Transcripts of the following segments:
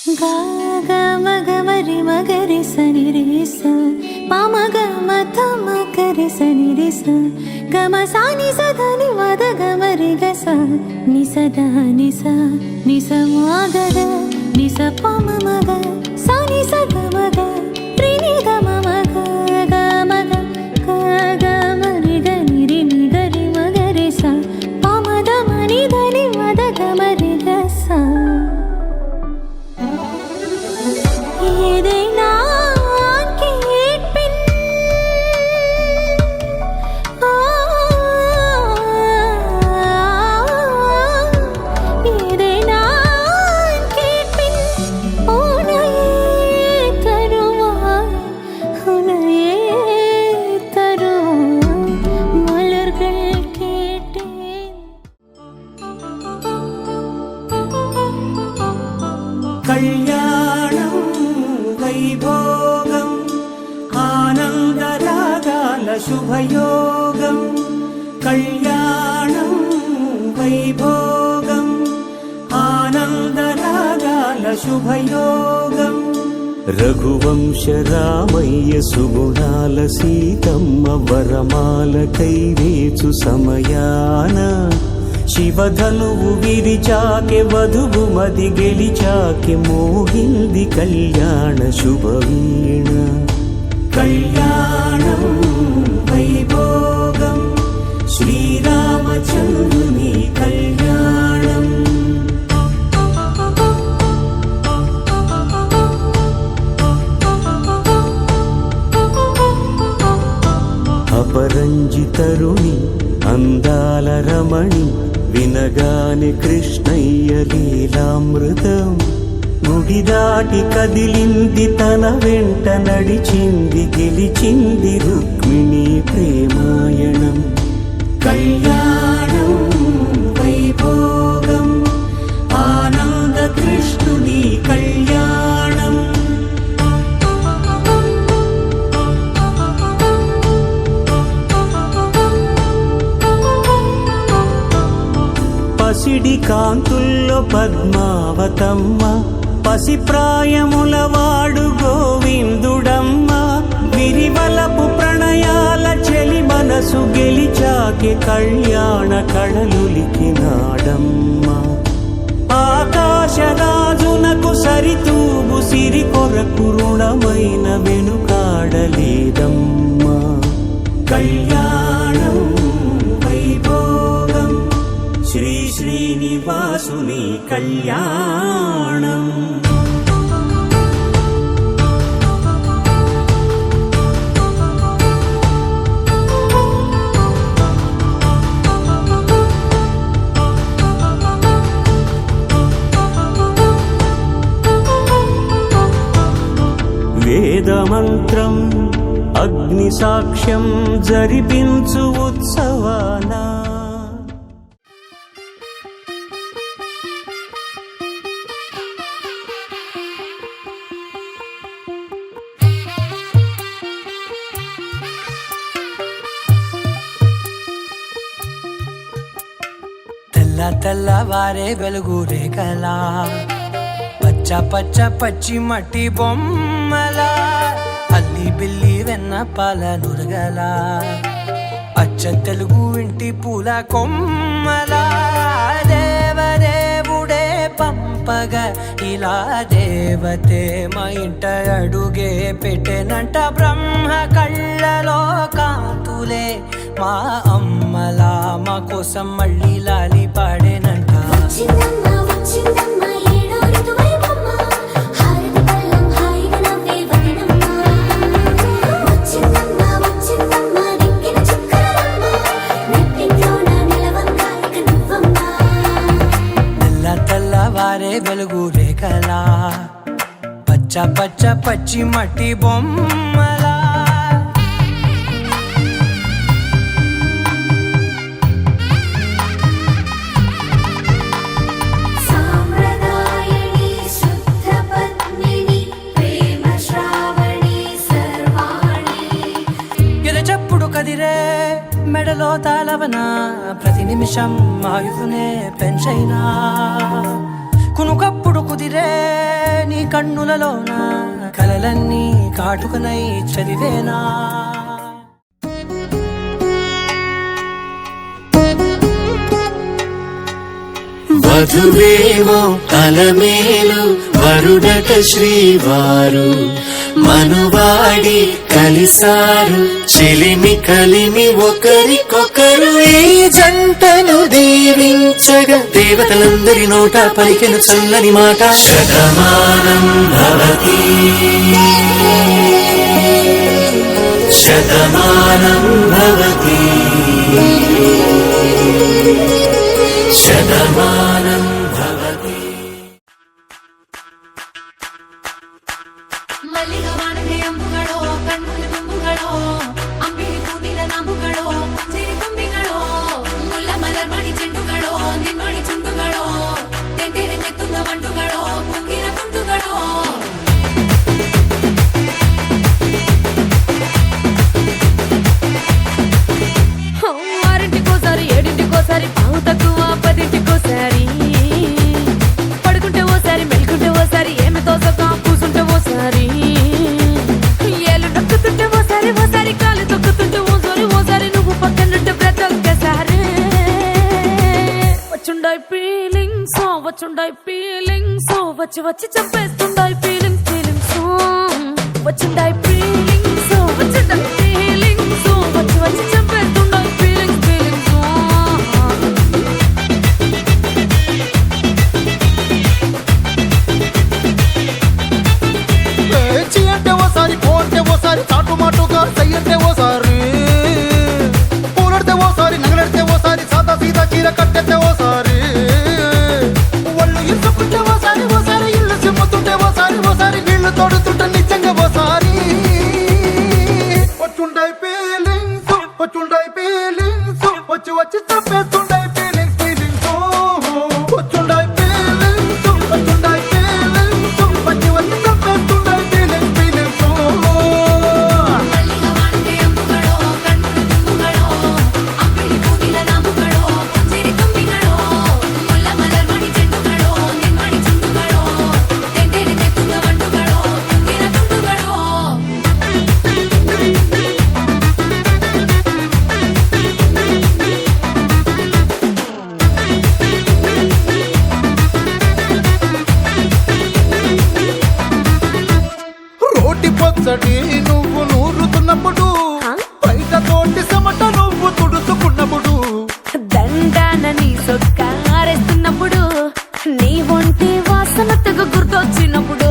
గా గ మగ మరి మగరి సని రే స ప మగ మత మగరి సని రే స గ మ సా ని స ధ ని మ ద గ మరి గ స ని స ద ని స మ గ ద ని స ప మ మ గ స ని స గ మ గ రి ని ద మ మ గ గ మ గ గ గ మ రి గ ని రి ని గ రి మ గ రి స ప మ ద మ ని ద ని మ ద గ మ రి గ స ఏదైనా కేట్పిన్ ఏదైనా కేట్పిన్ ఉనయే తరువా మలர்கள் கேட்டேன் కళ్యాణం వైభోగం ఆనందరాగాల శుభయోగం కళ్యాణం వైభోగం ఆనందరాగాల శుభయోగం రఘువంశ రామయ్య సుగుణాల సీతమ్మ వరమాల కైవేచు సమయాన శివధనువు విరిచాకె వధువు మది గెలిచాకె మోగింది కళ్యాణ శుభవీణ కళ్యాణం వైభోగం శ్రీరామచంద్రుని కళ్యాణం అపరంజి తరుణి అందాల రమణి వినగానే కృష్ణయ్య లీలామృతం గుడి దాటి కదిలింది తన వెంట నడిచింది గెలిచింది రుక్మిణి ప్రేమాయణం కళ్యాణం వైభోగం ఆనంద కృష్ణుని కళ్యాణం పసిడి కాంతుల్లో పద్మావతమ్మ పసిప్రాయముల వాడు గోవిందుడమ్మ విరివలపు ప్రణయాల చెలి మనసు గెలిచాకె కళ్యాణ కళలులికినాడమ్మ ఆకాశరాజునకు సరితూగు సిరి కొరకు రుణమైన వెనుకాడలేదమ్మ కళ్యాణం వైభోగం శ్రీ శ్రీనివాసుని కళ్యాణం వేదమంత్రం అగ్ని సాక్ష్యం జరిపించు ఉత్సవానా తెల్లవారే వెలుగు రేఖలా పచ్చ పచ్చ పచ్చి మట్టి బొమ్మలా అల్లి బిల్లి వెన్న పాల నురగలా అచ్చ తెలుగు ఇంటి పూల కొమ్మలా దేవదేవుడే పంపగా ఇలా దేవతే మా ఇంట అడుగే పెట్టెనంట బ్రహ్మ కళ్ళలో కాంతులే మా అమ్మలా మా కోసం మళ్ళీ లాలి పాడేనంట తెల్లవారే వెలుగు రేఖలా పచ్చ పచ్చ పచ్చి మట్టి బొమ్మలా కదిరే మెడలో తాళవన ప్రతి నిమిషం ఆయుధునే పెంచైనా కునుకప్పుడు కుదిరే నీ కన్నులలోన కలలన్నీ కాటుకనై చదివేనా వధువేవో అలమేలు వరుడట శ్రీవారు మనువాడి కలిసారు చెలిమి కలిమి ఒకరికొకరు ఈ జంటను దీవించగా దేవతలందరి నోట పలికెను చల్లని మాట శతమానం భవతి శతమానం భవతి శతమానం భవతి. ಮಲ್ಲಿಗ ವಾಣದೆ ಅಂಬುಗಳೋ ಕಣ್ಣುಲಿ ತುಂಬುಗಳೋ ಅಂಬಿಳಿ ಕೂದಿನ ನಾಂಬುಗಳೋ ಸಿರಿ ತುಂಬಿಗಳೋ ಮುಲ್ಲ ಮಲರ್ ಮಣಿ ಚೆಂಡುಗಳೋ ನಿನ್ನೊಳಿ ಚುಂಡುಗಳೋ ತೆಂಟೆರೆ ನೆತ್ತುಂದ ಮಂಡುಗಳೋ ಪುಂಗಿನ ತುಂಡುಗಳೋ ఆరింటికోసారి ఏడింటికోసారి పావు తక్కువ పదింటికోసారి పడుకుంటే ఓసారి మెలుకుంటే ఓసారి ఏమి తోసగా కూసుంటే ఓసారి ఏళ్ళు నొక్కుతుంటే ఓసారి ఓసారి కాలు తొక్కుతుంటే ఓసారి నువ్వు పక్కనుంటే బ్రతొక్కసారి వచ్చుండాయి ఫీలింగ్స్ వచ్చి వచ్చి చంపేస్తుండాయి ఫీలింగ్స్ వచ్చిండాయి ఫీలింగ్స్ వచ్చిండాయి ఫీలింగ్స్ వచ్చి వచ్చి చంపేస్తుండాయి ఫీలింగ్స్ చీ అంటే ఓసారి పో అంటే ఓసారి చాటు మాటుగా సై అంటే ఓసారి పూలడితే ఓసారి నగలడితే ఓసారి సాదా సీదా చీర కట్టెత్తే ఓసారి ఒళ్ళు ఇసుకుంటే ఓసారి ఓసారి ఇల్లు సిమ్ముతుంటే ఓసారి నీళ్లు తోడుతుంటే నిజంగా ఓసారి వచ్చుండాయి ఫీలింగ్స్ వచ్చి వచ్చి చంపేస్తుండాయి ఫీలింగ్స్ వచ్చుండాయి ఫీలింగ్స్ వచ్చి వచ్చి చంపేస్తుండాయి ఫీలింగ్స్ మల్లిగ వాణದೆ అంబుಗಳೋ ಕಣ್ಣುಲಿ ತುಂಬುಗಳೋ ಅಂಬಿಳಿ ಕೂದಿನ ನಾಂಬುಗಳೋ ಸಿರಿ ತುಂಬಿಗಳೋ ಮುಲ್ಲ ಮಲರ್ ಮಣಿ ಚೆಂಡುಗಳೋ ನಿನ್ನೊಳಿ ಚುಂಡುಗಳೋ ತೆಂಟೆರೆ ನೆತ್ತುಂದ ಮಂಡುಗಳೋ ಪುಂಗಿನ ತುಂಡುಗಳೋ రోటి పచ్చడి నువ్వు నూరుతున్నప్పుడు బయట తోటి సమట నువ్వు తుడుచుకున్నప్పుడు దండాన నీ సొక్కారేస్తున్నప్పుడు నీ ఒంటి వాసన తెగ గుర్తొచ్చినప్పుడు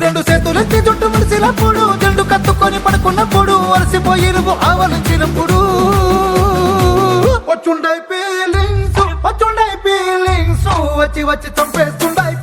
రెండు చేతులెత్తి జుట్టు ముడిసినప్పుడు జండు కత్తుకొని పడుకున్నప్పుడు అలసిపోయి నువ్వు ఆవలించినప్పుడు వచ్చుండాయి ఫీలింగ్స్ వచ్చి వచ్చి చంపేస్తుండాయి